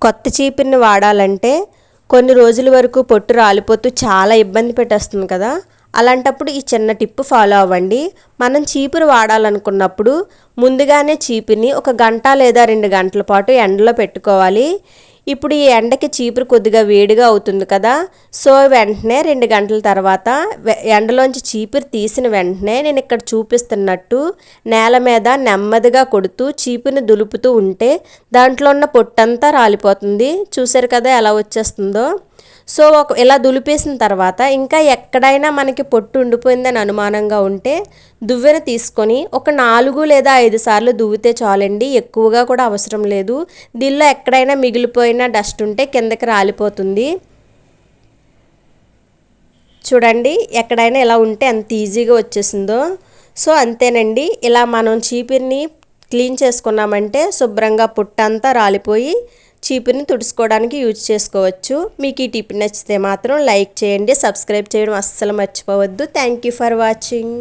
కొత్త చీపురుని వాడాలంటే కొన్ని రోజుల వరకు పొట్టు రాలిపోతూ చాలా ఇబ్బంది పెట్టేస్తుంది కదా. అలాంటప్పుడు ఈ చిన్న టిప్ ఫాలో అవ్వండి. మనం చీపురు వాడాలనుకున్నప్పుడు ముందుగానే చీపురుని 1 గంట లేదా 2 గంటల పాటు ఎండలో పెట్టుకోవాలి. ఇప్పుడు ఈ ఎండకి చీపురు కొద్దిగా వేడిగా అవుతుంది కదా. సో వెంటనే 2 గంటల తర్వాత ఎండలోంచి చీపురు తీసిన వెంటనే నేను ఇక్కడ చూపిస్తున్నట్టు నేల మీద నెమ్మదిగా కొడుతూ చీపురుని దులుపుతూ ఉంటే దాంట్లో ఉన్న పొట్టంతా రాలిపోతుంది. చూసారు కదా ఎలా వచ్చేస్తుందో. సో ఇలా దులిపేసిన తర్వాత ఇంకా ఎక్కడైనా మనకి పొట్టు ఉండిపోయిందని అనుమానంగా ఉంటే దువ్వెన తీసుకొని ఒక 4 లేదా 5 సార్లు దువ్వితే చాలండి. ఎక్కువగా కూడా అవసరం లేదు. దీనిలో ఎక్కడైనా మిగిలిపోయిన డస్ట్ ఉంటే కిందకి రాలిపోతుంది. చూడండి ఎక్కడైనా ఇలా ఉంటే ఎంత ఈజీగా వచ్చేసిందో. సో అంతేనండి. ఇలా మనం చీపురుని క్లీన్ చేసుకున్నామంటే శుభ్రంగా పొట్టంతా రాలిపోయి చీపురుని తుడుచుకోవడానికి యూజ్ చేసుకోవచ్చు. మీకు ఈ టిప్ నచ్చితే మాత్రం లైక్ చేయండి, సబ్స్క్రైబ్ చేయడం అస్సలు మర్చిపోవద్దు. Thank you for watching.